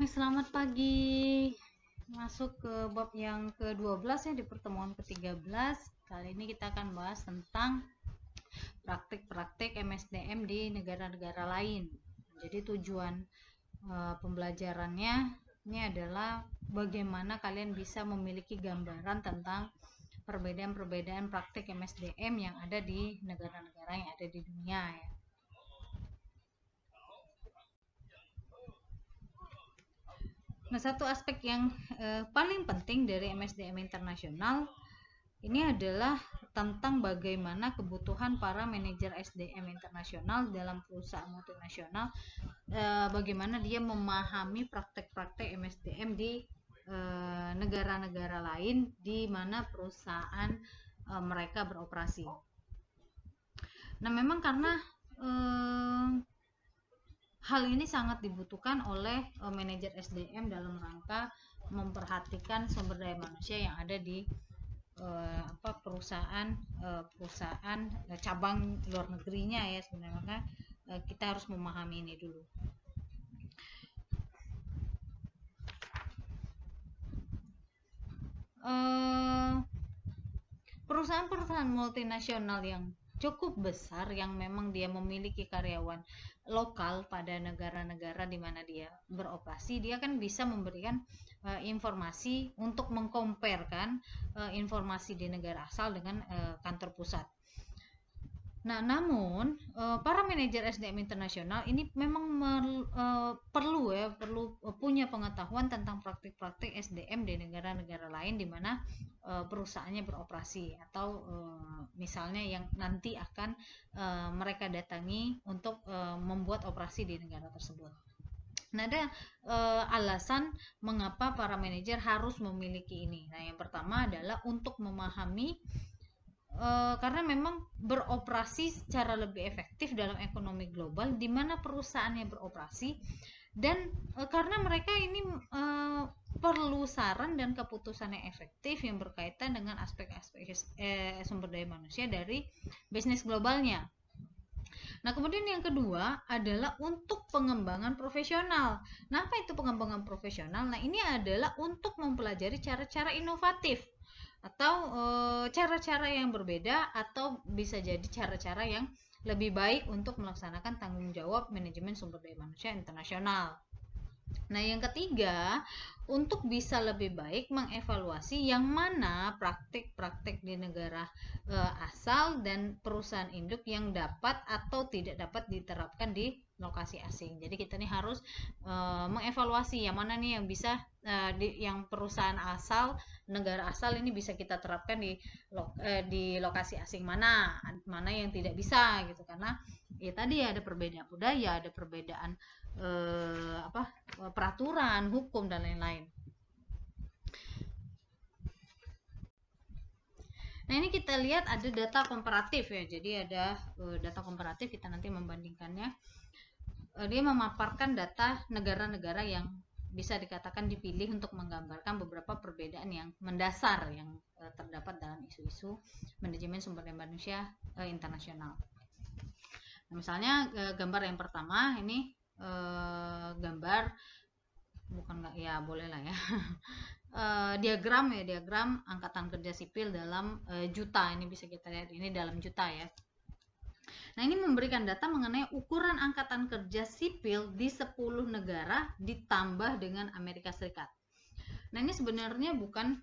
Selamat pagi. Masuk ke bab yang ke-12 ya di pertemuan ke-13. Kali ini kita akan bahas tentang praktik-praktik MSDM di negara-negara lain. Jadi tujuan pembelajarannya ini adalah bagaimana kalian bisa memiliki gambaran tentang perbedaan-perbedaan praktik MSDM yang ada di negara-negara yang ada di dunia ya. Nah, satu aspek yang paling penting dari MSDM internasional ini adalah tentang bagaimana kebutuhan para manajer SDM internasional dalam perusahaan multinasional, bagaimana dia memahami praktek-praktek MSDM di negara-negara lain di mana perusahaan mereka beroperasi. Nah, memang karena hal ini sangat dibutuhkan oleh manajer SDM dalam rangka memperhatikan sumber daya manusia yang ada di perusahaan cabang luar negerinya ya sebenarnya. Maka kita harus memahami ini dulu. Perusahaan-perusahaan multinasional yang cukup besar yang memang dia memiliki karyawan lokal pada negara-negara di mana dia beroperasi, dia kan bisa memberikan informasi untuk mengkomparkan informasi di negara asal dengan kantor pusat. Nah, namun para manajer SDM internasional ini memang perlu punya pengetahuan tentang praktik-praktik SDM di negara-negara lain di mana perusahaannya beroperasi atau misalnya yang nanti akan mereka datangi untuk membuat operasi di negara tersebut. Nah, ada alasan mengapa para manajer harus memiliki ini. Nah, yang pertama adalah untuk memahami karena memang beroperasi secara lebih efektif dalam ekonomi global di mana perusahaannya beroperasi dan karena mereka ini perlu saran dan keputusan yang efektif yang berkaitan dengan aspek-aspek sumber daya manusia dari bisnis globalnya. Nah, kemudian yang kedua adalah untuk pengembangan profesional. Nah, apa itu pengembangan profesional? Nah, ini adalah untuk mempelajari cara-cara inovatif atau cara-cara yang berbeda atau bisa jadi cara-cara yang lebih baik untuk melaksanakan tanggung jawab manajemen sumber daya manusia internasional. Nah, yang ketiga, untuk bisa lebih baik mengevaluasi yang mana praktik-praktik di negara asal dan perusahaan induk yang dapat atau tidak dapat diterapkan di lokasi asing. Jadi kita nih harus mengevaluasi yang mana nih yang bisa yang perusahaan asal, negara asal ini bisa kita terapkan di lokasi asing, mana yang tidak bisa gitu. Karena ya tadi ada perbedaan budaya, ada perbedaan peraturan, hukum dan lain-lain. Nah, ini kita lihat ada data komparatif ya. Jadi ada data komparatif, kita nanti membandingkannya. Dia memaparkan data negara-negara yang bisa dikatakan dipilih untuk menggambarkan beberapa perbedaan yang mendasar yang terdapat dalam isu-isu manajemen sumber daya manusia internasional. Nah, misalnya gambar yang pertama ini gambar bukan nggak ya boleh lah ya diagram angkatan kerja sipil dalam juta. Ini bisa kita lihat ini dalam juta ya. Nah, ini memberikan data mengenai ukuran angkatan kerja sipil di 10 negara ditambah dengan Amerika Serikat. Nah, ini sebenarnya bukan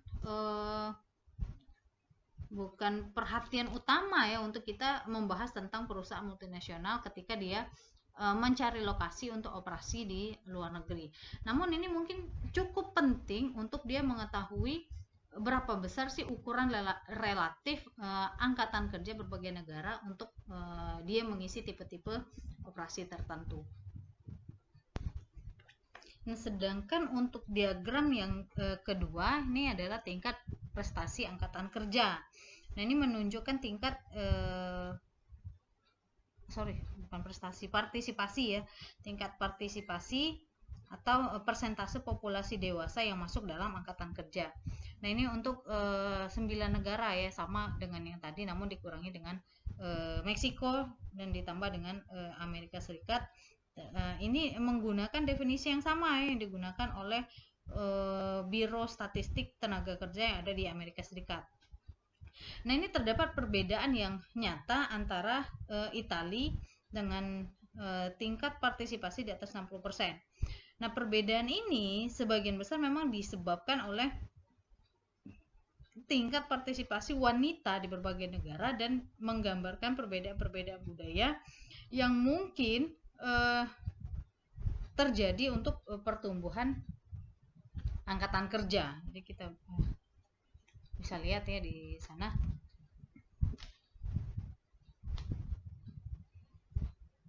perhatian utama ya untuk kita membahas tentang perusahaan multinasional ketika dia mencari lokasi untuk operasi di luar negeri. Namun ini mungkin cukup penting untuk dia mengetahui berapa besar sih ukuran relatif angkatan kerja berbagai negara untuk dia mengisi tipe-tipe operasi tertentu. Nah, sedangkan untuk diagram yang kedua ini adalah tingkat prestasi angkatan kerja. Nah, ini menunjukkan tingkat partisipasi ya, tingkat partisipasi atau persentase populasi dewasa yang masuk dalam angkatan kerja. Nah, ini untuk 9 negara ya, sama dengan yang tadi namun dikurangi dengan Meksiko dan ditambah dengan Amerika Serikat Ini menggunakan definisi yang sama yang digunakan oleh Biro Statistik Tenaga Kerja yang ada di Amerika Serikat. Nah, ini terdapat perbedaan yang nyata antara Italia dengan tingkat partisipasi di atas 60%. Nah, perbedaan ini sebagian besar memang disebabkan oleh tingkat partisipasi wanita di berbagai negara dan menggambarkan perbedaan-perbedaan budaya yang mungkin terjadi untuk pertumbuhan angkatan kerja. Jadi kita bisa lihat ya di sana.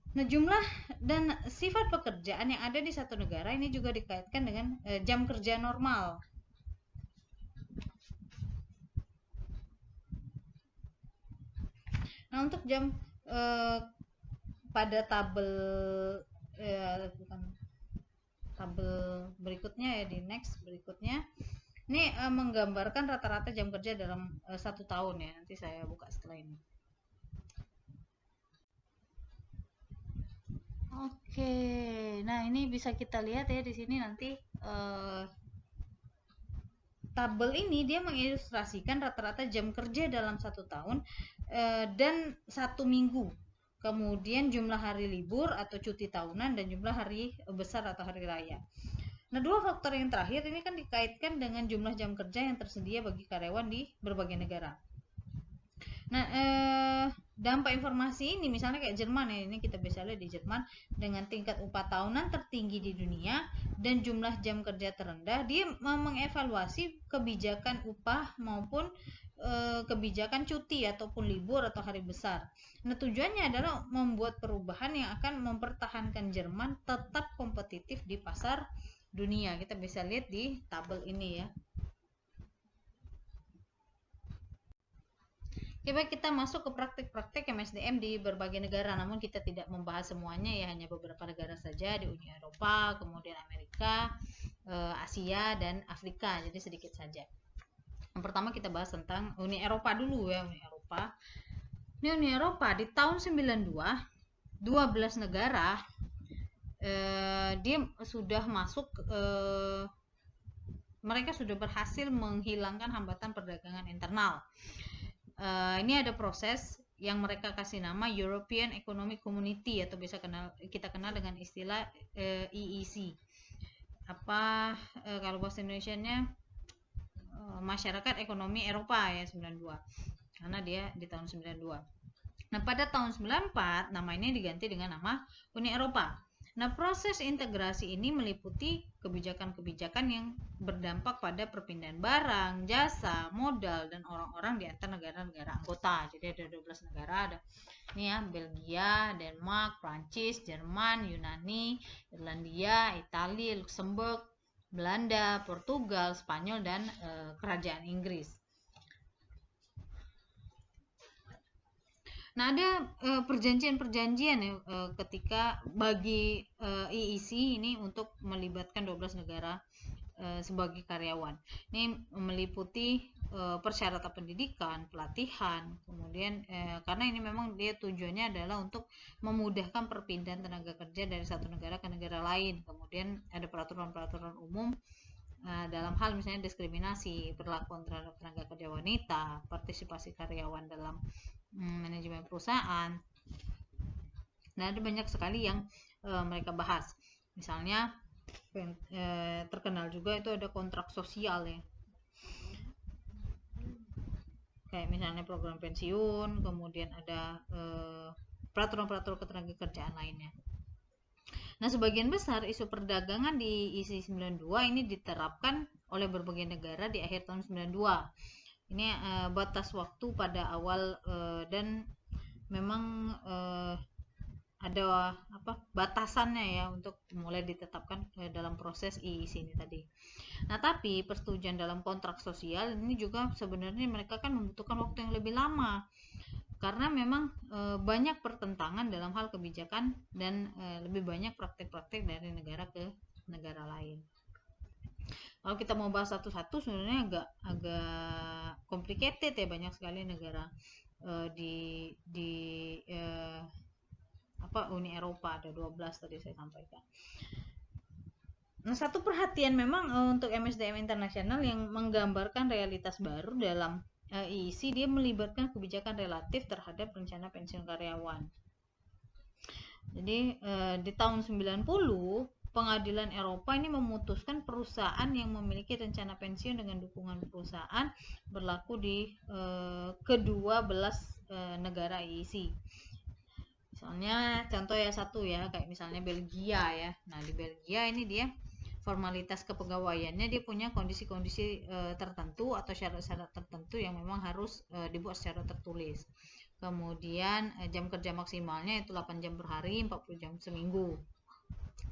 Nah, jumlah dan sifat pekerjaan yang ada di satu negara ini juga dikaitkan dengan jam kerja normal. Nah, untuk jam pada tabel tabel berikutnya ya, di next berikutnya ini menggambarkan rata-rata jam kerja dalam 1 tahun ya. Nanti saya buka setelah ini. Oke, nah ini bisa kita lihat ya di sini nanti tabel ini dia mengilustrasikan rata-rata jam kerja dalam 1 tahun dan 1 minggu. Kemudian jumlah hari libur atau cuti tahunan dan jumlah hari besar atau hari raya. Nah, 2 faktor yang terakhir ini kan dikaitkan dengan jumlah jam kerja yang tersedia bagi karyawan di berbagai negara. Nah, dampak informasi ini misalnya kayak Jerman ya, ini kita bisa lihat di Jerman dengan tingkat upah tahunan tertinggi di dunia dan jumlah jam kerja terendah, dia mengevaluasi kebijakan upah maupun kebijakan cuti ataupun libur atau hari besar. Nah, tujuannya adalah membuat perubahan yang akan mempertahankan Jerman tetap kompetitif di pasar dunia. Kita bisa lihat di tabel ini ya. Coba kita masuk ke praktik-praktik MSDM di berbagai negara, namun kita tidak membahas semuanya ya, hanya beberapa negara saja di Uni Eropa, kemudian Amerika, Asia, dan Afrika, jadi sedikit saja. Yang pertama kita bahas tentang Uni Eropa dulu ya, Uni Eropa. Ini Uni Eropa di tahun 92, 12 negara dia sudah masuk, mereka sudah berhasil menghilangkan hambatan perdagangan internal. Ini ada proses yang mereka kasih nama European Economic Community atau bisa kita kenal dengan istilah EEC. Kalau bahasa Indonesianya Masyarakat Ekonomi Eropa ya 92. Karena dia di tahun 92. Nah, pada tahun 94 nama ini diganti dengan nama Uni Eropa. Nah, proses integrasi ini meliputi kebijakan-kebijakan yang berdampak pada perpindahan barang, jasa, modal, dan orang-orang di antara negara-negara anggota. Jadi ada 12 negara, ada ini ya, Belgia, Denmark, Prancis, Jerman, Yunani, Irlandia, Italia, Luxembourg, Belanda, Portugal, Spanyol, dan Kerajaan Inggris. Nah, ada perjanjian-perjanjian ya ketika bagi EEC ini untuk melibatkan 12 negara sebagai karyawan. Ini meliputi persyaratan pendidikan, pelatihan, kemudian karena ini memang dia tujuannya adalah untuk memudahkan perpindahan tenaga kerja dari satu negara ke negara lain. Kemudian ada peraturan-peraturan umum dalam hal misalnya diskriminasi, perlakuan terhadap tenaga kerja wanita, partisipasi karyawan dalam manajemen perusahaan. Nah, ada banyak sekali yang mereka bahas. Misalnya terkenal juga itu ada kontrak sosial ya. Kayak misalnya program pensiun, kemudian ada peraturan-peraturan ketenagakerjaan lainnya. Nah, sebagian besar isu perdagangan di IC 92 ini diterapkan oleh berbagai negara di akhir tahun 92. Ini batas waktu pada awal dan memang ada batasannya ya untuk mulai ditetapkan dalam proses EEC ini tadi. Nah, tapi persetujuan dalam kontrak sosial ini juga sebenarnya mereka kan membutuhkan waktu yang lebih lama karena memang banyak pertentangan dalam hal kebijakan dan lebih banyak praktik-praktik dari negara ke negara lain. Kalau kita mau bahas satu-satu sebenarnya agak complicated ya, banyak sekali negara di Uni Eropa ada 12 tadi saya sampaikan. Nah, satu perhatian memang untuk MSDM internasional yang menggambarkan realitas baru dalam EIC, dia melibatkan kebijakan relatif terhadap rencana pensiun karyawan. Jadi di tahun 90 Pengadilan Eropa ini memutuskan perusahaan yang memiliki rencana pensiun dengan dukungan perusahaan berlaku di kedua belas negara EIC. Misalnya contoh ya satu ya, kayak misalnya Belgia ya. Nah, di Belgia ini dia formalitas kepegawaiannya dia punya kondisi-kondisi tertentu atau syarat-syarat tertentu yang memang harus dibuat secara tertulis. Kemudian jam kerja maksimalnya itu 8 jam per hari, 40 jam seminggu.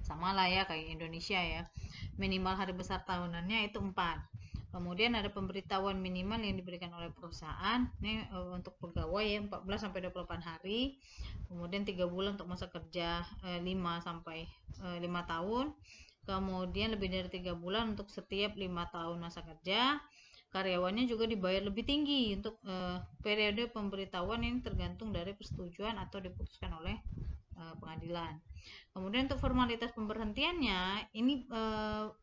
Sama lah ya kayak Indonesia ya. Minimal hari besar tahunannya itu 4. Kemudian ada pemberitahuan minimal yang diberikan oleh perusahaan. Ini untuk pegawai ya 14 sampai 28 hari. Kemudian 3 bulan untuk masa kerja 5 sampai 5 tahun. Kemudian lebih dari 3 bulan untuk setiap 5 tahun masa kerja. Karyawannya juga dibayar lebih tinggi untuk periode pemberitahuan ini tergantung dari persetujuan atau diputuskan oleh pengadilan. Kemudian untuk formalitas pemberhentiannya ini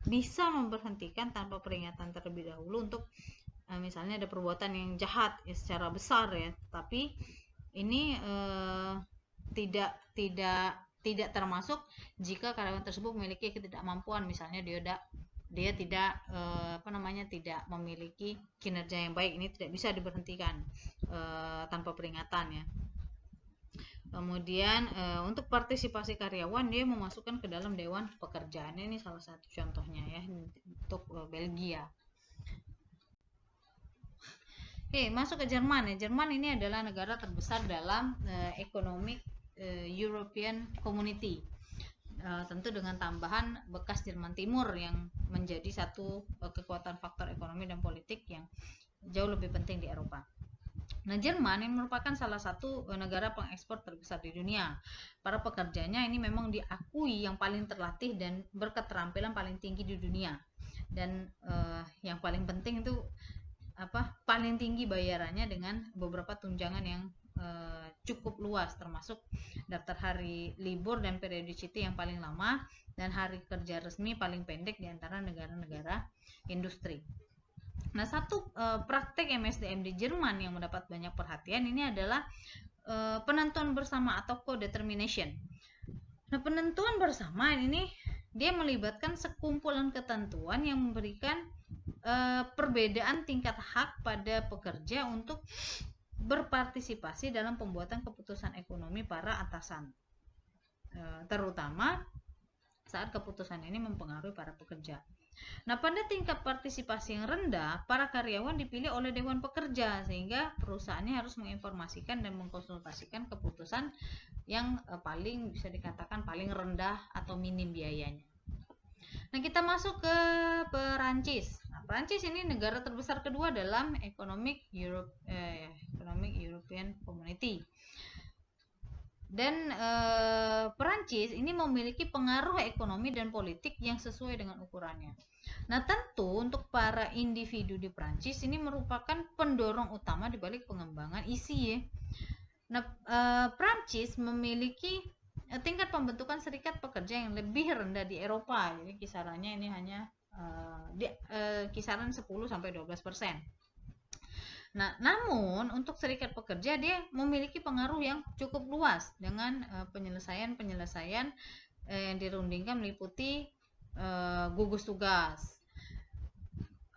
bisa memberhentikan tanpa peringatan terlebih dahulu untuk misalnya ada perbuatan yang jahat ya, secara besar ya, tapi ini tidak termasuk jika karyawan tersebut memiliki ketidakmampuan, misalnya dia tidak tidak memiliki kinerja yang baik, ini tidak bisa diberhentikan tanpa peringatan ya. Kemudian untuk partisipasi karyawan dia memasukkan ke dalam dewan pekerjaan, ini salah satu contohnya ya untuk Belgia. Oke, masuk ke Jerman ya. Jerman ini adalah negara terbesar dalam Economic European Community. Tentu dengan tambahan bekas Jerman Timur yang menjadi satu kekuatan faktor ekonomi dan politik yang jauh lebih penting di Eropa. Nah, Jerman ini merupakan salah satu negara pengekspor terbesar di dunia. Para pekerjanya ini memang diakui yang paling terlatih dan berketerampilan paling tinggi di dunia. Dan yang paling penting itu paling tinggi bayarannya dengan beberapa tunjangan yang cukup luas, termasuk daftar hari libur dan periode cuti yang paling lama dan hari kerja resmi paling pendek di antara negara-negara industri. Nah, satu praktek MSDM di Jerman yang mendapat banyak perhatian ini adalah penentuan bersama atau co-determination. Nah, penentuan bersama ini dia melibatkan sekumpulan ketentuan yang memberikan perbedaan tingkat hak pada pekerja untuk berpartisipasi dalam pembuatan keputusan ekonomi para atasan, terutama saat keputusan ini mempengaruhi para pekerja. Nah, pada tingkat partisipasi yang rendah, para karyawan dipilih oleh Dewan Pekerja, sehingga perusahaannya harus menginformasikan dan mengkonsultasikan keputusan yang paling bisa dikatakan paling rendah atau minim biayanya. Nah, kita masuk ke Perancis. Nah, Perancis ini negara terbesar kedua dalam Economic European Community. Dan Perancis ini memiliki pengaruh ekonomi dan politik yang sesuai dengan ukurannya. Nah, tentu untuk para individu di Perancis ini merupakan pendorong utama di balik pengembangan ISI ya. Nah, Perancis memiliki tingkat pembentukan serikat pekerja yang lebih rendah di Eropa. Jadi kisarannya ini hanya kisaran 10-12%. Nah, namun untuk serikat pekerja dia memiliki pengaruh yang cukup luas dengan penyelesaian-penyelesaian yang dirundingkan meliputi gugus tugas.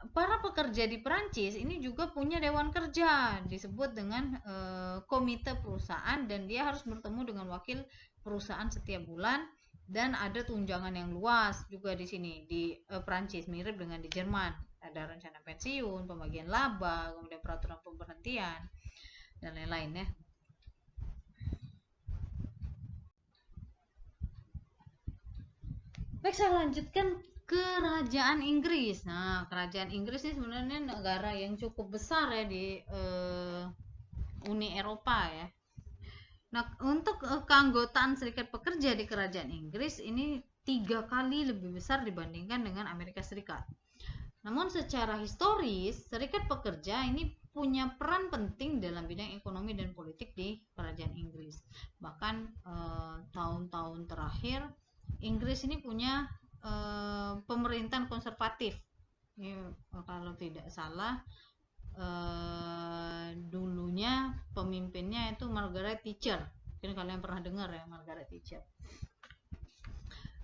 Para pekerja di Perancis ini juga punya dewan kerja disebut dengan komite perusahaan, dan dia harus bertemu dengan wakil perusahaan setiap bulan, dan ada tunjangan yang luas juga di sini di Perancis, mirip dengan di Jerman. Ada rencana pensiun, pembagian laba, kemudian peraturan pemberhentian dan lain-lain ya. Baik, saya lanjutkan Kerajaan Inggris. Nah, Kerajaan Inggris ini sebenarnya negara yang cukup besar ya di Uni Eropa ya. Nah, untuk keanggotaan serikat pekerja di Kerajaan Inggris ini 3 kali lebih besar dibandingkan dengan Amerika Serikat. Namun secara historis, serikat pekerja ini punya peran penting dalam bidang ekonomi dan politik di kerajaan Inggris. Bahkan tahun-tahun terakhir Inggris ini punya pemerintahan konservatif. Ini, kalau tidak salah dulunya pemimpinnya itu Margaret Thatcher. Mungkin kalian pernah dengar ya Margaret Thatcher.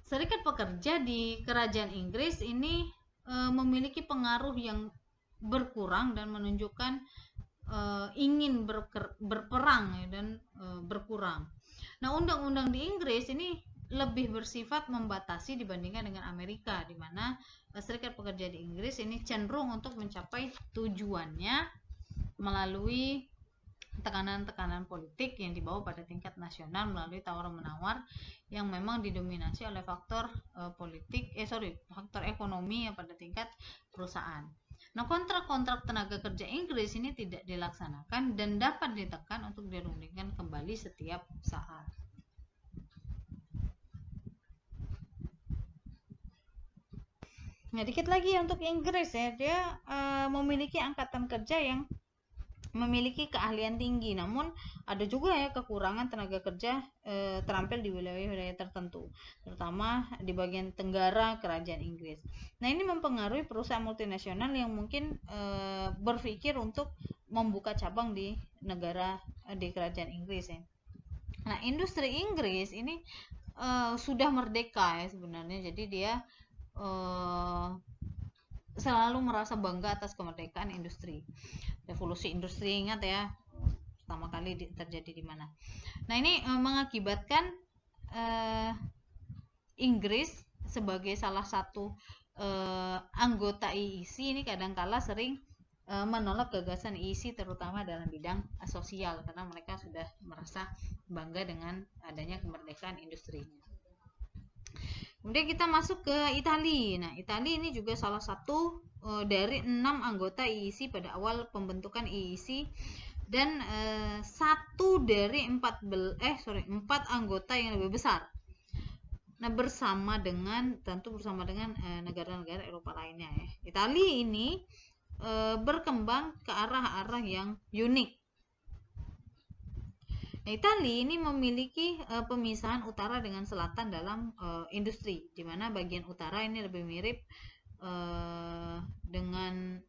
Serikat pekerja di kerajaan Inggris ini memiliki pengaruh yang berkurang dan menunjukkan ingin berperang ya, dan berkurang. Nah, undang-undang di Inggris ini lebih bersifat membatasi dibandingkan dengan Amerika, di mana serikat pekerja di Inggris ini cenderung untuk mencapai tujuannya melalui tekanan-tekanan politik yang dibawa pada tingkat nasional melalui tawar-menawar yang memang didominasi oleh faktor faktor ekonomi ya pada tingkat perusahaan. Nah, kontrak-kontrak tenaga kerja Inggris ini tidak dilaksanakan dan dapat ditekan untuk dirundingkan kembali setiap saat. Nah, dikit lagi untuk Inggris ya, dia memiliki angkatan kerja yang memiliki keahlian tinggi, namun ada juga ya kekurangan tenaga kerja terampil di wilayah-wilayah tertentu, terutama di bagian tenggara kerajaan Inggris. Nah, ini mempengaruhi perusahaan multinasional yang mungkin berpikir untuk membuka cabang di kerajaan Inggris ya. Nah, industri Inggris ini sudah merdeka ya sebenarnya, jadi dia selalu merasa bangga atas kemerdekaan industri. Revolusi industri, ingat ya, pertama kali terjadi di mana. Nah, ini mengakibatkan Inggris sebagai salah satu anggota IEC ini kadangkala sering menolak gagasan IEC, terutama dalam bidang sosial, karena mereka sudah merasa bangga dengan adanya kemerdekaan industrinya. Kemudian kita masuk ke Italia. Nah, Italia ini juga salah satu dari 6 anggota IEC pada awal pembentukan IEC, dan satu dari 4 anggota yang lebih besar. Nah, bersama dengan negara-negara Eropa lainnya ya. Italia ini berkembang ke arah-arah yang unik. Nah, Italia ini memiliki pemisahan utara dengan selatan dalam industri, di mana bagian utara ini lebih mirip dengan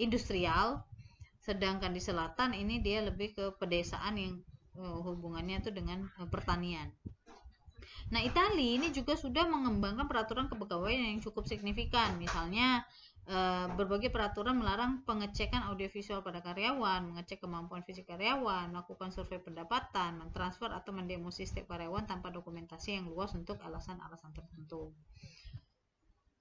industrial, sedangkan di selatan ini dia lebih ke pedesaan yang hubungannya itu dengan pertanian. Nah, Italia ini juga sudah mengembangkan peraturan kepegawaian yang cukup signifikan, misalnya berbagai peraturan melarang pengecekan audiovisual pada karyawan, mengecek kemampuan fisik karyawan, melakukan survei pendapatan, mentransfer atau mendemosi setiap karyawan tanpa dokumentasi yang luas untuk alasan-alasan tertentu.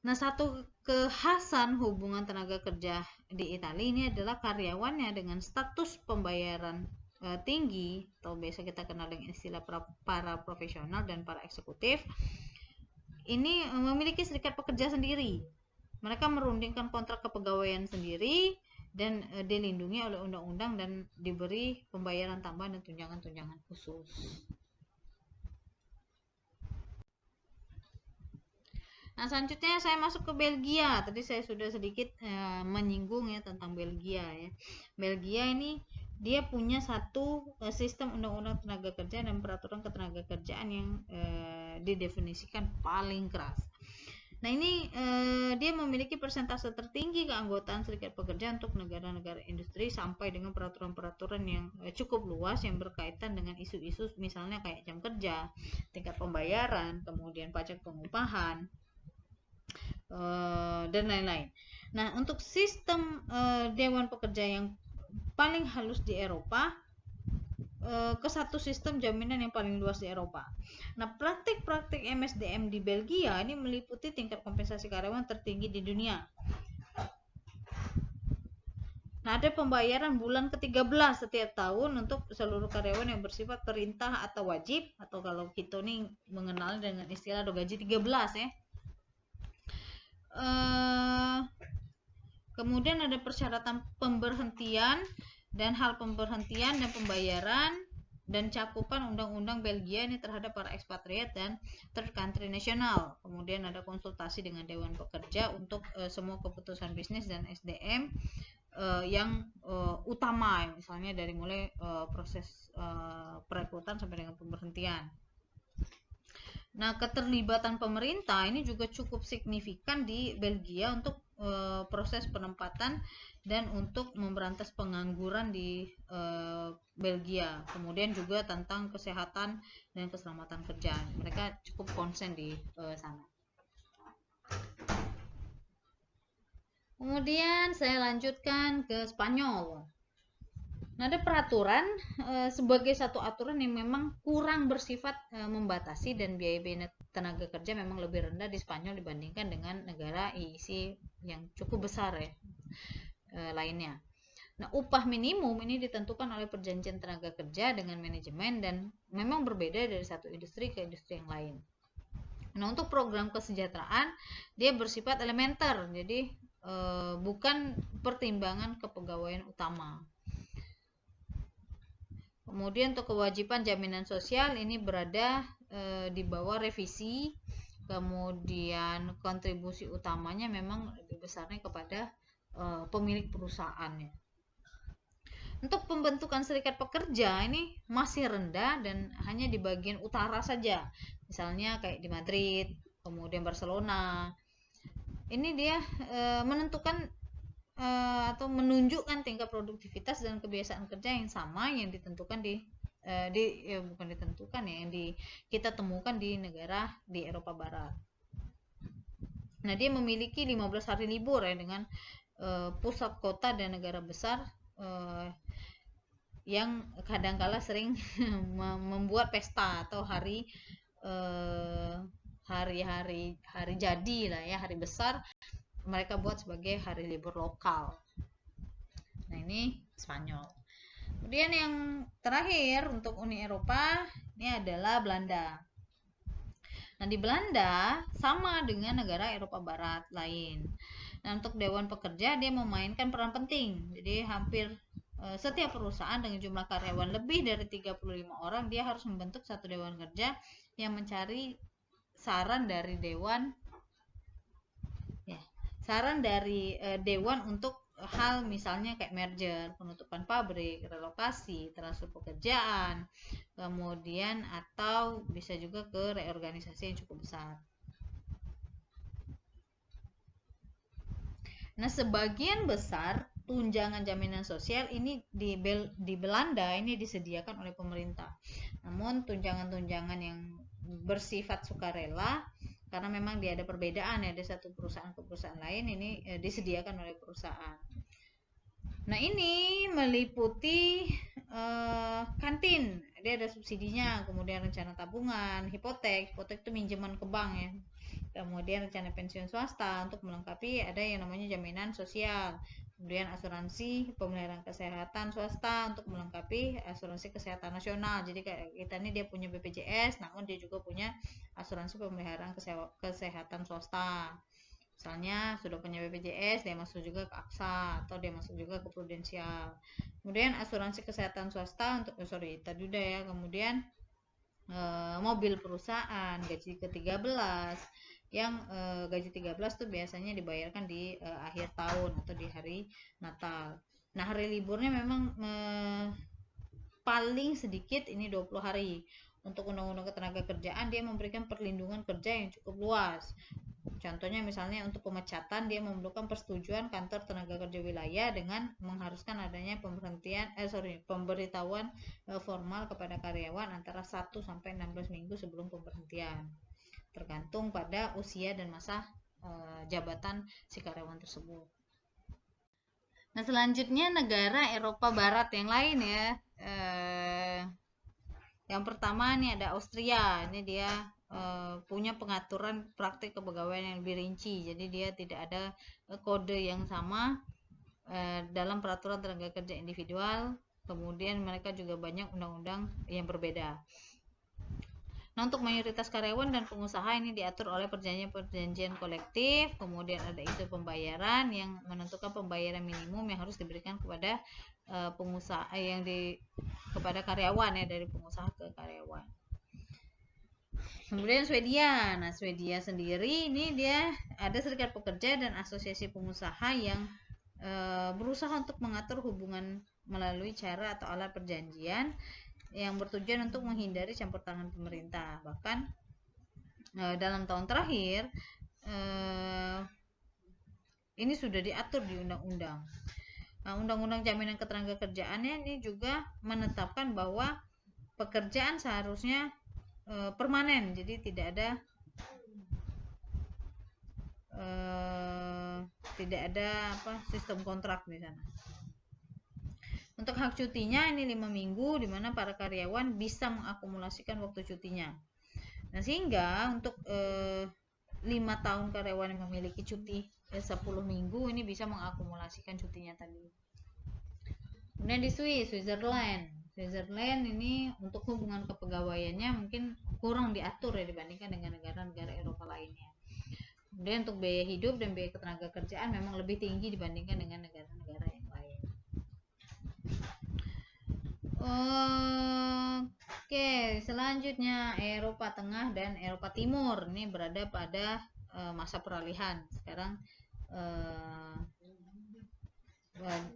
Nah, satu kekhasan hubungan tenaga kerja di Italia ini adalah karyawannya dengan status pembayaran tinggi, atau biasa kita kenal dengan istilah para profesional dan para eksekutif, ini memiliki serikat pekerja sendiri. Mereka merundingkan kontrak kepegawaian sendiri dan dilindungi oleh undang-undang dan diberi pembayaran tambahan dan tunjangan-tunjangan khusus. Nah, selanjutnya saya masuk ke Belgia. Tadi saya sudah sedikit menyinggung ya tentang Belgia ya. Belgia ini dia punya satu sistem undang-undang tenaga kerja dan peraturan ketenagakerjaan yang didefinisikan paling keras. Nah, ini dia memiliki persentase tertinggi keanggotaan serikat pekerja untuk negara-negara industri, sampai dengan peraturan-peraturan yang cukup luas yang berkaitan dengan isu-isu misalnya kayak jam kerja, tingkat pembayaran, kemudian pajak pengupahan, dan lain-lain. Nah, untuk sistem Dewan Pekerja yang paling halus di Eropa, ke satu sistem jaminan yang paling luas di Eropa. Nah, praktik-praktik MSDM di Belgia ini meliputi tingkat kompensasi karyawan tertinggi di dunia. Nah, ada pembayaran bulan ke-13 setiap tahun untuk seluruh karyawan yang bersifat perintah atau wajib, atau kalau kita nih mengenal dengan istilah gaji 13 ya. Kemudian ada persyaratan pemberhentian dan hal pemberhentian dan pembayaran dan cakupan undang-undang Belgia ini terhadap para ekspatriat dan third country nasional. Kemudian ada konsultasi dengan Dewan Pekerja untuk semua keputusan bisnis dan SDM yang utama, misalnya dari mulai proses perekrutan sampai dengan pemberhentian. Nah, keterlibatan pemerintah ini juga cukup signifikan di Belgia untuk proses penempatan dan untuk memberantas pengangguran di Belgia. Kemudian juga tentang kesehatan dan keselamatan kerja. Mereka cukup konsen di sana. Kemudian saya lanjutkan ke Spanyol. Nah, ada peraturan sebagai satu aturan yang memang kurang bersifat membatasi, dan biaya tenaga kerja memang lebih rendah di Spanyol dibandingkan dengan negara EEC yang cukup besar ya lainnya. Nah, upah minimum ini ditentukan oleh perjanjian tenaga kerja dengan manajemen dan memang berbeda dari satu industri ke industri yang lain. Nah, untuk program kesejahteraan dia bersifat elementer, jadi bukan pertimbangan kepegawaian utama. Kemudian untuk kewajiban jaminan sosial ini berada di bawah revisi. Kemudian kontribusi utamanya memang lebih besarnya kepada pemilik perusahaannya. Untuk pembentukan serikat pekerja ini masih rendah dan hanya di bagian utara saja. Misalnya kayak di Madrid, kemudian Barcelona. Ini dia menentukan atau menunjukkan tingkat produktivitas dan kebiasaan kerja yang sama yang ditentukan bukan ditentukan ya, yang kita temukan di negara di Eropa Barat. Nah, dia memiliki 15 hari libur ya, dengan pusat kota dan negara besar yang kadangkala sering membuat pesta atau hari jadi lah ya, hari besar mereka buat sebagai hari libur lokal. Nah, ini Spanyol. Kemudian yang terakhir untuk Uni Eropa ini adalah Belanda. Nah, di Belanda sama dengan negara Eropa Barat lain. Nah, untuk Dewan Pekerja dia memainkan peran penting. Jadi hampir setiap perusahaan dengan jumlah karyawan lebih dari 35 orang dia harus membentuk satu dewan kerja yang mencari saran dari dewan dewan untuk hal misalnya kayak merger, penutupan pabrik, relokasi, transfer pekerjaan, kemudian atau bisa juga ke reorganisasi yang cukup besar. Nah, sebagian besar tunjangan jaminan sosial ini di Belanda ini disediakan oleh pemerintah. Namun tunjangan-tunjangan yang bersifat sukarela, karena memang dia ada perbedaan ya, ada satu perusahaan ke perusahaan lain, ini disediakan oleh perusahaan. Nah, ini meliputi kantin, dia ada subsidinya, kemudian rencana tabungan, hipotek itu minjeman ke bank ya, kemudian rencana pensiun swasta untuk melengkapi ada yang namanya jaminan sosial, kemudian asuransi pemeliharaan kesehatan swasta untuk melengkapi asuransi kesehatan nasional. Jadi kayak kita ini dia punya BPJS, namun dia juga punya asuransi pemeliharaan kesehatan swasta. Misalnya sudah punya BPJS, dia masuk juga ke AXA atau dia masuk juga ke Prudensial. Kemudian asuransi kesehatan swasta untuk tadi udah ya. Kemudian mobil perusahaan, gaji ke-13 yang gaji 13 tuh biasanya dibayarkan di akhir tahun atau di hari Natal. Nah, hari liburnya memang paling sedikit ini 20 hari. Untuk undang-undang ketenaga kerjaan dia memberikan perlindungan kerja yang cukup luas. Contohnya misalnya untuk pemecatan dia memerlukan persetujuan kantor tenaga kerja wilayah dengan mengharuskan adanya pemberitahuan formal kepada karyawan antara 1 sampai 16 minggu sebelum pemberhentian. Tergantung pada usia dan masa jabatan si karyawan tersebut. Nah, selanjutnya negara Eropa Barat yang lain ya. Yang pertama nih ada Austria. Ini dia punya pengaturan praktik kepegawaian yang lebih rinci. Jadi dia tidak ada kode yang sama dalam peraturan tenaga kerja individual. Kemudian mereka juga banyak undang-undang yang berbeda. Nah, untuk mayoritas karyawan dan pengusaha ini diatur oleh perjanjian kolektif. Kemudian ada isu pembayaran yang menentukan pembayaran minimum yang harus diberikan kepada pengusaha kepada karyawan ya, dari pengusaha ke karyawan. Kemudian Swedia. Nah, Swedia sendiri ini dia ada serikat pekerja dan asosiasi pengusaha yang berusaha untuk mengatur hubungan melalui cara atau alat perjanjian yang bertujuan untuk menghindari campur tangan pemerintah. Bahkan dalam tahun terakhir ini sudah diatur di undang-undang. Nah, undang-undang jaminan ketenagakerjaannya ini juga menetapkan bahwa pekerjaan seharusnya permanen, jadi tidak ada sistem kontrak di sana. Untuk hak cutinya ini 5 minggu, di mana para karyawan bisa mengakumulasikan waktu cutinya. Nah, sehingga untuk 5 tahun karyawan yang memiliki cuti 10 minggu ini bisa mengakumulasikan cutinya tadi. Kemudian di Switzerland ini untuk hubungan kepegawaiannya mungkin kurang diatur ya dibandingkan dengan negara-negara Eropa lainnya. Kemudian untuk biaya hidup dan biaya ketenagakerjaan memang lebih tinggi dibandingkan dengan negara-negara yang lain. Oke, selanjutnya Eropa Tengah dan Eropa Timur ini berada pada masa peralihan.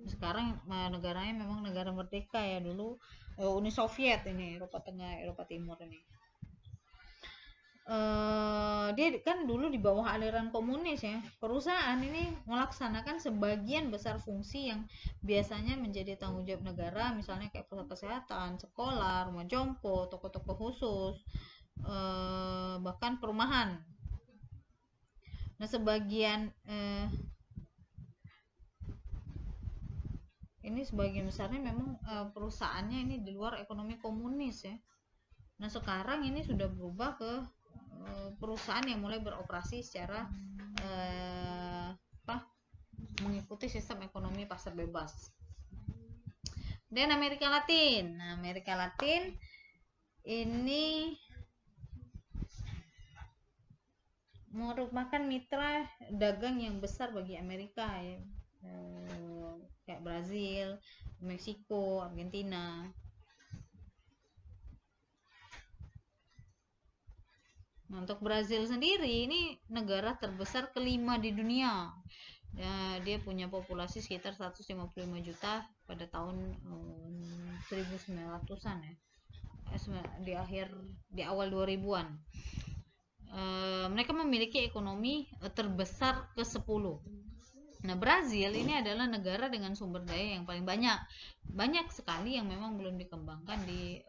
Sekarang negaranya memang negara merdeka ya, dulu Uni Soviet ini, Eropa Tengah, Eropa Timur ini. Dia kan dulu di bawah aliran komunis ya. Perusahaan ini melaksanakan sebagian besar fungsi yang biasanya menjadi tanggung jawab negara, misalnya kayak pusat kesehatan, sekolah, rumah jompo, toko-toko khusus, bahkan perumahan. Nah, sebagian besarnya memang perusahaannya ini di luar ekonomi komunis ya. Nah, sekarang ini sudah berubah ke perusahaan yang mulai beroperasi secara mengikuti sistem ekonomi pasar bebas. Dan Amerika Latin. Nah, Amerika Latin ini merupakan mitra dagang yang besar bagi Amerika ya. Kayak Brazil, Meksiko, Argentina. Nah, untuk Brazil sendiri ini negara terbesar kelima di dunia. Dia punya populasi sekitar 155 juta pada tahun 1900-an ya. Di awal 2000-an. Mereka memiliki ekonomi terbesar ke-10. Nah, Brazil ini adalah negara dengan sumber daya yang paling banyak. Banyak sekali yang memang belum dikembangkan di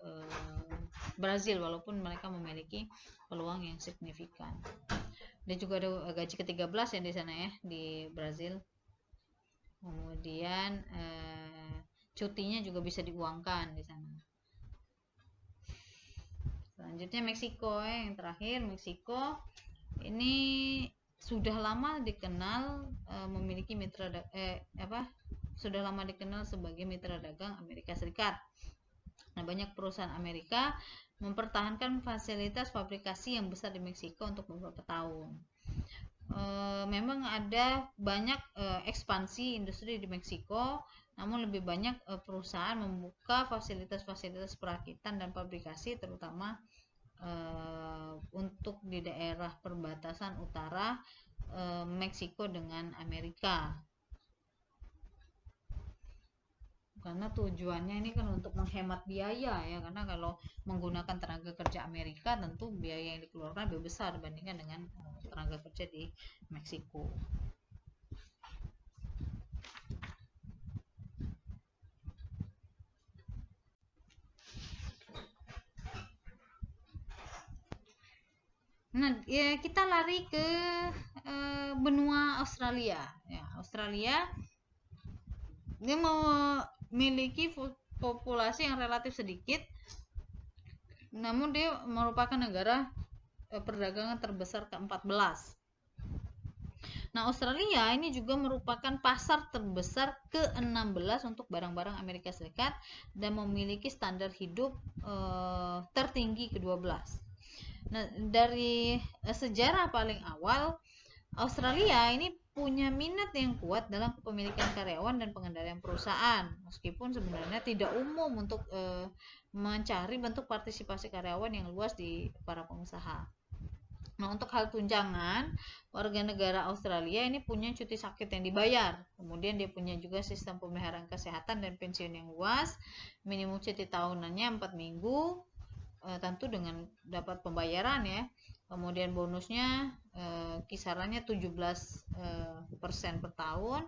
Brazil, walaupun mereka memiliki peluang yang signifikan. Dan juga ada gaji ke-13 yang di sana ya, di Brazil. Kemudian cutinya juga bisa diuangkan di sana. Selanjutnya Meksiko yang terakhir. Meksiko ini sudah lama dikenal memiliki sudah lama dikenal sebagai mitra dagang Amerika Serikat. Nah, banyak perusahaan Amerika mempertahankan fasilitas fabrikasi yang besar di Meksiko untuk beberapa tahun. Memang ada banyak ekspansi industri di Meksiko, namun lebih banyak perusahaan membuka fasilitas-fasilitas perakitan dan fabrikasi, terutama untuk di daerah perbatasan utara Meksiko dengan Amerika. Karena tujuannya ini kan untuk menghemat biaya ya, karena kalau menggunakan tenaga kerja Amerika tentu biaya yang dikeluarkan lebih besar dibandingkan dengan tenaga kerja di Meksiko. Nah, ya kita lari ke benua Australia. Ya, Australia dia memiliki populasi yang relatif sedikit, namun dia merupakan negara perdagangan terbesar ke-14. Nah, Australia ini juga merupakan pasar terbesar ke-16 untuk barang-barang Amerika Serikat dan memiliki standar hidup tertinggi ke-12. Nah, dari sejarah paling awal, Australia ini punya minat yang kuat dalam kepemilikan karyawan dan pengendalian perusahaan, meskipun sebenarnya tidak umum untuk mencari bentuk partisipasi karyawan yang luas di para pengusaha. Nah, untuk hal tunjangan, warga negara Australia ini punya cuti sakit yang dibayar. Kemudian dia punya juga sistem pemeliharaan kesehatan dan pensiun yang luas. Minimum cuti tahunannya 4 minggu, tentu dengan dapat pembayaran ya. Kemudian bonusnya kisarannya 17% per tahun.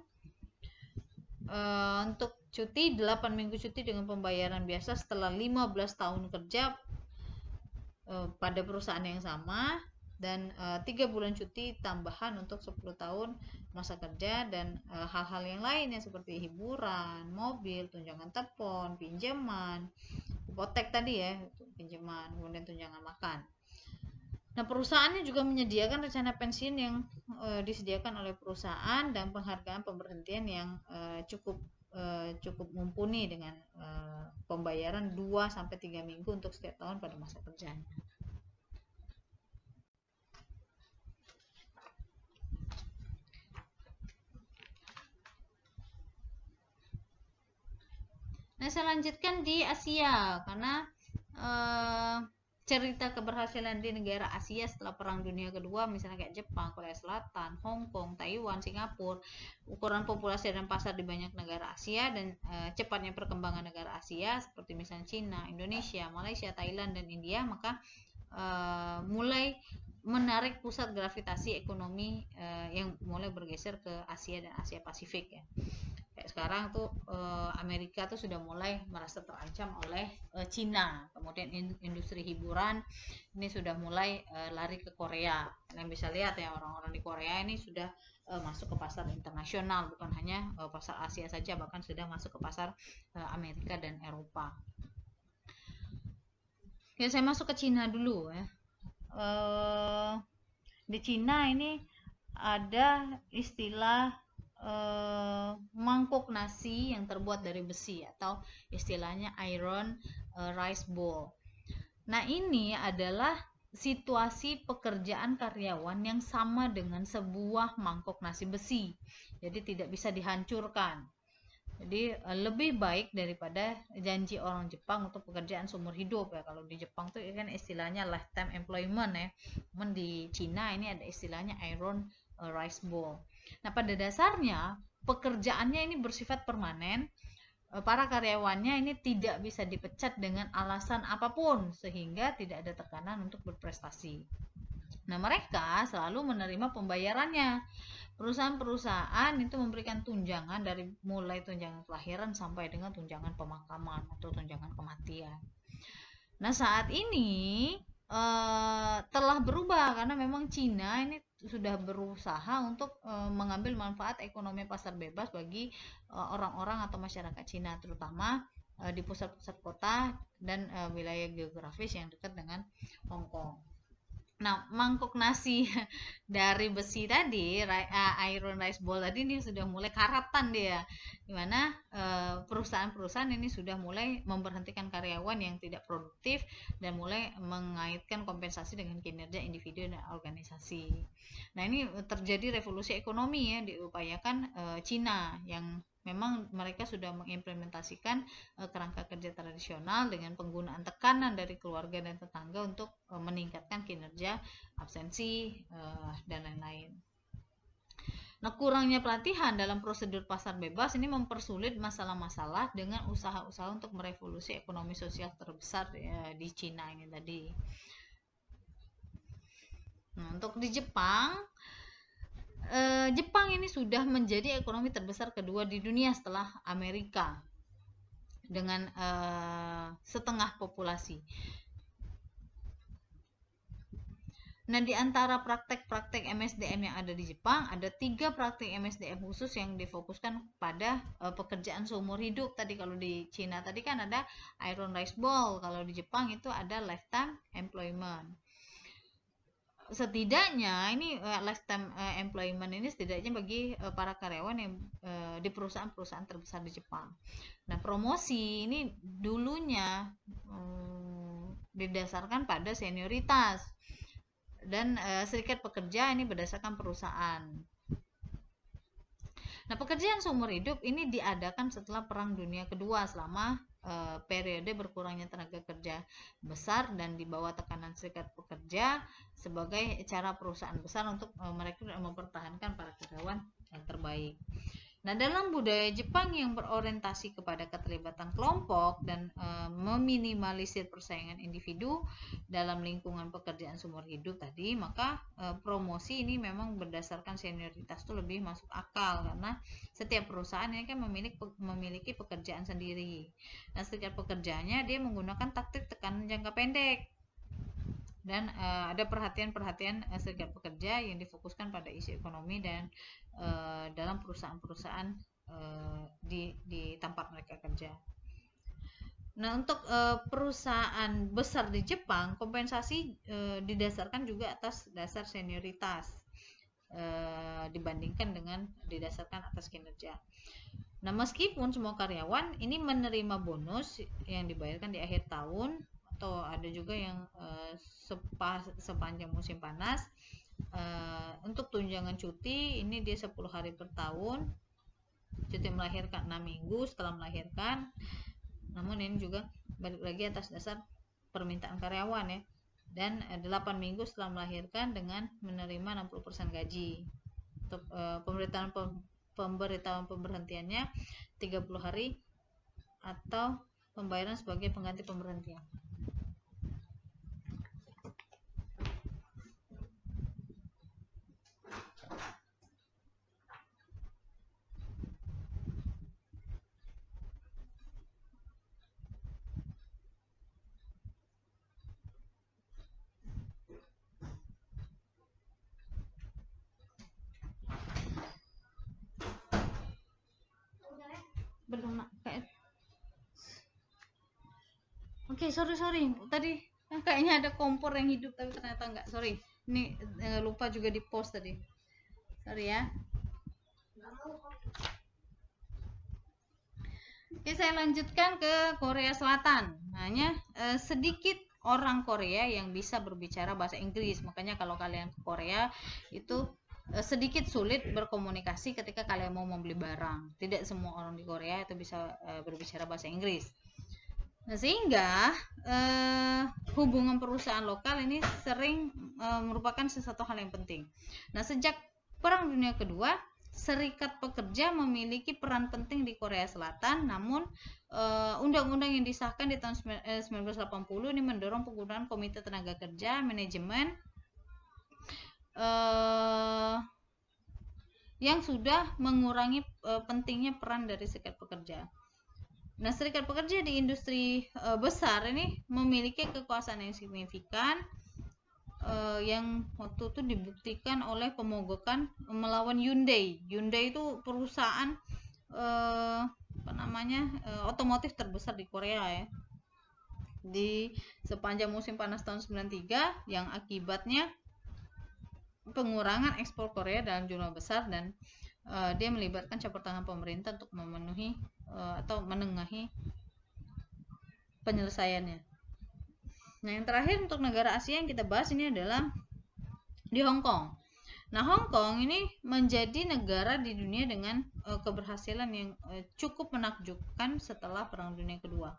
Untuk cuti 8 minggu cuti dengan pembayaran biasa setelah 15 tahun kerja pada perusahaan yang sama, dan 3 bulan cuti tambahan untuk 10 tahun masa kerja, dan hal-hal yang lainnya seperti hiburan, mobil, tunjangan telepon, pinjaman, hipotek tadi ya, pinjaman, kemudian tunjangan makan. Nah, perusahaannya juga menyediakan rencana pensiun yang disediakan oleh perusahaan dan penghargaan pemberhentian yang cukup mumpuni dengan pembayaran 2 sampai 3 minggu untuk setiap tahun pada masa kerjanya. Nah, saya lanjutkan di Asia karena cerita keberhasilan di negara Asia setelah Perang Dunia Kedua, misalnya kayak Jepang, Korea Selatan, Hong Kong, Taiwan, Singapura, ukuran populasi dan pasar di banyak negara Asia, dan cepatnya perkembangan negara Asia seperti misalnya Cina, Indonesia, Malaysia, Thailand, dan India, maka mulai menarik pusat gravitasi ekonomi yang mulai bergeser ke Asia dan Asia Pasifik ya. Kayak sekarang tuh Amerika tuh sudah mulai merasa terancam oleh Cina. Kemudian industri hiburan ini sudah mulai lari ke Korea. Kalian bisa lihat ya, orang-orang di Korea ini sudah masuk ke pasar internasional, bukan hanya pasar Asia saja, bahkan sudah masuk ke pasar Amerika dan Eropa. Ya, saya masuk ke Cina dulu ya. Di Cina ini ada istilah mangkuk nasi yang terbuat dari besi, atau istilahnya iron rice bowl. Nah, ini adalah situasi pekerjaan karyawan yang sama dengan sebuah mangkok nasi besi. Jadi tidak bisa dihancurkan. Jadi lebih baik daripada janji orang Jepang untuk pekerjaan seumur hidup ya. Kalau di Jepang tuh kan istilahnya lifetime employment ya. Namun di Cina ini ada istilahnya iron rice bowl. Nah, pada dasarnya pekerjaannya ini bersifat permanen. Para karyawannya ini tidak bisa dipecat dengan alasan apapun, sehingga tidak ada tekanan untuk berprestasi. Nah, mereka selalu menerima pembayarannya. Perusahaan-perusahaan itu memberikan tunjangan dari mulai tunjangan kelahiran sampai dengan tunjangan pemakaman atau tunjangan kematian. Nah, saat ini telah berubah karena memang Cina ini sudah berusaha untuk mengambil manfaat ekonomi pasar bebas bagi orang-orang atau masyarakat Cina, terutama di pusat-pusat kota dan wilayah geografis yang dekat dengan Hong Kong. Nah, mangkok nasi dari besi tadi, iron rice bowl tadi, ini sudah mulai karatan dia, dimana perusahaan-perusahaan ini sudah mulai memberhentikan karyawan yang tidak produktif dan mulai mengaitkan kompensasi dengan kinerja individu dan organisasi. Nah, ini terjadi revolusi ekonomi ya, diupayakan Cina, yang memang mereka sudah mengimplementasikan kerangka kerja tradisional dengan penggunaan tekanan dari keluarga dan tetangga untuk meningkatkan kinerja, absensi, dan lain-lain. Nah, kurangnya pelatihan dalam prosedur pasar bebas ini mempersulit masalah-masalah dengan usaha-usaha untuk merevolusi ekonomi sosial terbesar di Cina ini tadi. Nah, untuk di Jepang, Jepang ini sudah menjadi ekonomi terbesar kedua di dunia setelah Amerika dengan setengah populasi. Nah, di antara praktek-praktek MSDM yang ada di Jepang, ada 3 praktek MSDM khusus yang difokuskan pada pekerjaan seumur hidup. Tadi kalau di Cina tadi kan ada iron rice bowl, kalau di Jepang itu ada lifetime employment. Setidaknya ini lifetime employment ini setidaknya bagi para karyawan yang di perusahaan-perusahaan terbesar di Jepang. Nah, promosi ini dulunya didasarkan pada senioritas, dan serikat pekerja ini berdasarkan perusahaan. Nah, pekerjaan seumur hidup ini diadakan setelah Perang Dunia Kedua selama periode berkurangnya tenaga kerja besar dan di bawah tekanan serikat pekerja sebagai cara perusahaan besar untuk merekrut dan mempertahankan para karyawan yang terbaik. Nah, dalam budaya Jepang yang berorientasi kepada keterlibatan kelompok dan meminimalisir persaingan individu dalam lingkungan pekerjaan seumur hidup tadi, maka promosi ini memang berdasarkan senioritas itu lebih masuk akal, karena setiap perusahaan ini kan memiliki pekerjaan sendiri. Nah, setiap pekerjaannya dia menggunakan taktik tekanan jangka pendek. Dan ada perhatian-perhatian serikat pekerja yang difokuskan pada isu ekonomi dan dalam perusahaan-perusahaan di tempat mereka kerja. Nah, untuk perusahaan besar di Jepang, kompensasi didasarkan juga atas dasar senioritas dibandingkan dengan didasarkan atas kinerja. Nah, meskipun semua karyawan ini menerima bonus yang dibayarkan di akhir tahun, atau ada juga yang sepanjang musim panas, untuk tunjangan cuti ini dia 10 hari per tahun, cuti melahirkan 6 minggu setelah melahirkan. Namun ini juga balik lagi atas dasar permintaan karyawan ya, dan 8 minggu setelah melahirkan dengan menerima 60% gaji. Untuk pemberitahuan pemberhentiannya 30 hari atau pembayaran sebagai pengganti pemberhentian. Oke, sorry tadi kayaknya ada kompor yang hidup tapi ternyata enggak, sorry. Ini lupa juga di post tadi, sorry ya. Oke, saya lanjutkan ke Korea Selatan. Hanya sedikit orang Korea yang bisa berbicara bahasa Inggris, makanya kalau kalian ke Korea itu sedikit sulit berkomunikasi ketika kalian mau membeli barang. Tidak semua orang di Korea itu bisa berbicara bahasa Inggris. Nah, sehingga hubungan perusahaan lokal ini sering merupakan sesuatu hal yang penting. Nah, sejak Perang Dunia Kedua, serikat pekerja memiliki peran penting di Korea Selatan. Namun, undang-undang yang disahkan di tahun 1980 ini mendorong penggunaan Komite Tenaga Kerja Manajemen yang sudah mengurangi pentingnya peran dari serikat pekerja. Nah, serikat pekerja di industri besar ini memiliki kekuasaan yang signifikan, yang waktu itu dibuktikan oleh pemogokan melawan Hyundai. Hyundai itu perusahaan otomotif terbesar di Korea ya. Di sepanjang musim panas tahun 93 yang akibatnya pengurangan ekspor Korea dalam jumlah besar, dan dia melibatkan campur tangan pemerintah untuk memenuhi atau menengahi penyelesaiannya. Nah, yang terakhir untuk negara Asia yang kita bahas ini adalah di Hong Kong. Nah, Hong Kong ini menjadi negara di dunia dengan keberhasilan yang cukup menakjubkan setelah Perang Dunia Kedua.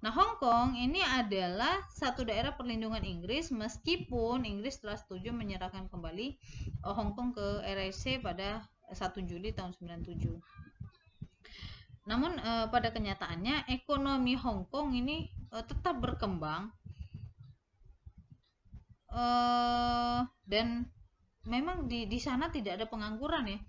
Nah, Hong Kong ini adalah satu daerah perlindungan Inggris, meskipun Inggris telah setuju menyerahkan kembali Hong Kong ke RIC pada 1 Juli tahun 97. Namun pada kenyataannya ekonomi Hong Kong ini tetap berkembang, dan memang di sana tidak ada pengangguran ya.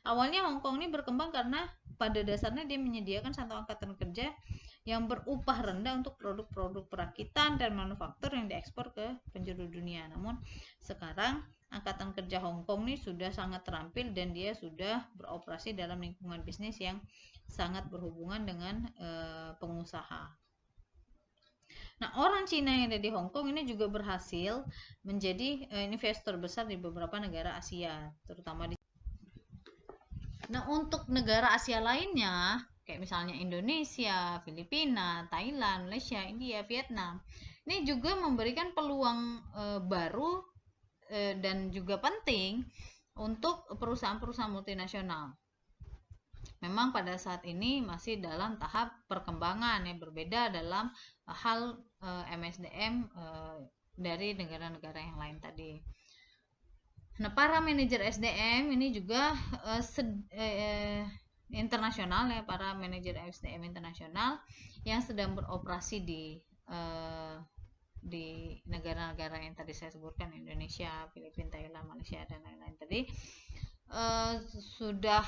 Awalnya Hong Kong ini berkembang karena pada dasarnya dia menyediakan satu angkatan kerja yang berupah rendah untuk produk-produk perakitan dan manufaktur yang diekspor ke penjuru dunia. Namun sekarang angkatan kerja Hong Kong ini sudah sangat terampil dan dia sudah beroperasi dalam lingkungan bisnis yang sangat berhubungan dengan pengusaha. Nah, orang Cina yang ada di Hong Kong ini juga berhasil menjadi investor besar di beberapa negara Asia, terutama di. Nah, untuk negara Asia lainnya, kayak misalnya Indonesia, Filipina, Thailand, Malaysia, India, Vietnam, Ini juga memberikan peluang baru dan juga penting untuk perusahaan-perusahaan multinasional. Memang pada saat ini masih dalam tahap perkembangan yang berbeda dalam hal MSDM dari negara-negara yang lain tadi. Nah, para manajer SDM ini juga internasional ya, para manajer SDM internasional yang sedang beroperasi di negara-negara yang tadi saya sebutkan, Indonesia, Filipina, Thailand, Malaysia, dan lain-lain tadi, sudah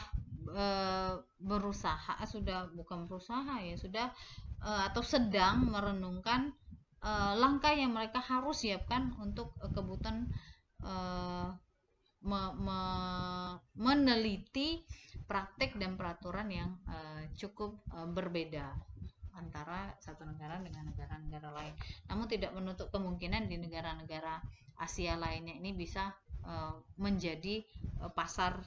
berusaha, atau sedang merenungkan langkah yang mereka harus siapkan untuk kebutuhan meneliti praktek dan peraturan yang cukup berbeda antara satu negara dengan negara-negara lain. Namun tidak menutup kemungkinan di negara-negara Asia lainnya ini bisa menjadi pasar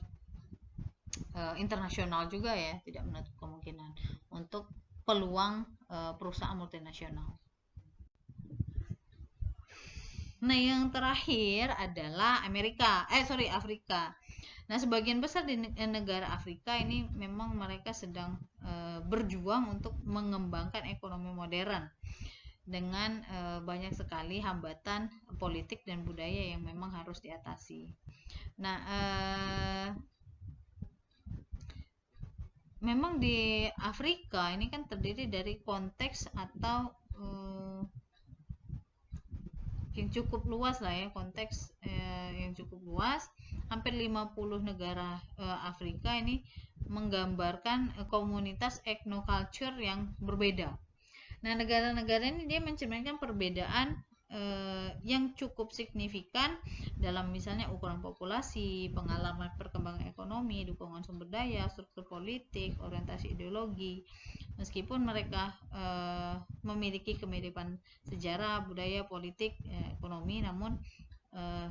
internasional juga ya, tidak menutup kemungkinan untuk peluang perusahaan multinasional. Nah, yang terakhir adalah Afrika. Nah, sebagian besar di negara Afrika ini memang mereka sedang berjuang untuk mengembangkan ekonomi modern dengan banyak sekali hambatan politik dan budaya yang memang harus diatasi. Nah, memang di Afrika ini kan terdiri dari konteks atau yang cukup luas lah ya, konteks yang cukup luas. Hampir 50 negara Afrika ini menggambarkan komunitas etnoculture yang berbeda. Nah, negara-negara ini dia mencerminkan perbedaan yang cukup signifikan dalam misalnya ukuran populasi, pengalaman perkembangan ekonomi, dukungan sumber daya, struktur politik, orientasi ideologi. Meskipun mereka memiliki kemiripan sejarah, budaya, politik, ekonomi, namun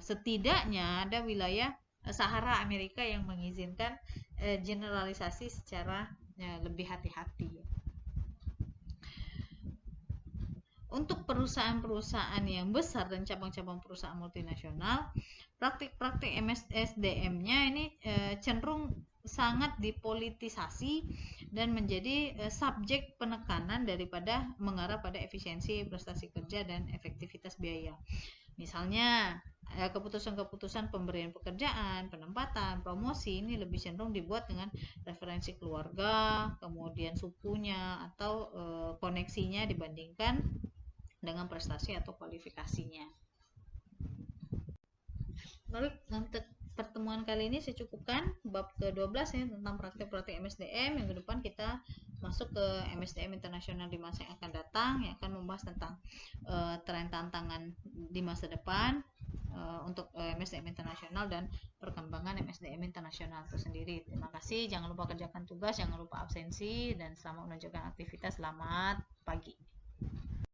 setidaknya ada wilayah Sahara Amerika yang mengizinkan generalisasi secara lebih hati-hati. Untuk perusahaan-perusahaan yang besar dan cabang-cabang perusahaan multinasional, praktik-praktik MSDM-nya ini cenderung sangat dipolitisasi dan menjadi subjek penekanan daripada mengarah pada efisiensi prestasi kerja dan efektivitas biaya. Misalnya keputusan-keputusan pemberian pekerjaan, penempatan, promosi ini lebih cenderung dibuat dengan referensi keluarga, kemudian sukunya atau koneksinya dibandingkan dengan prestasi atau kualifikasinya. Baik, untuk pertemuan kali ini saya cukupkan bab ke-12 ya, tentang praktek-praktek MSDM. Yang ke depan kita masuk ke MSDM internasional di masa yang akan datang, yang akan membahas tentang tren tantangan di masa depan untuk MSDM internasional dan perkembangan MSDM internasional itu sendiri. Terima kasih, jangan lupa kerjakan tugas, jangan lupa absensi, dan selamat menunjukkan aktivitas. Selamat pagi.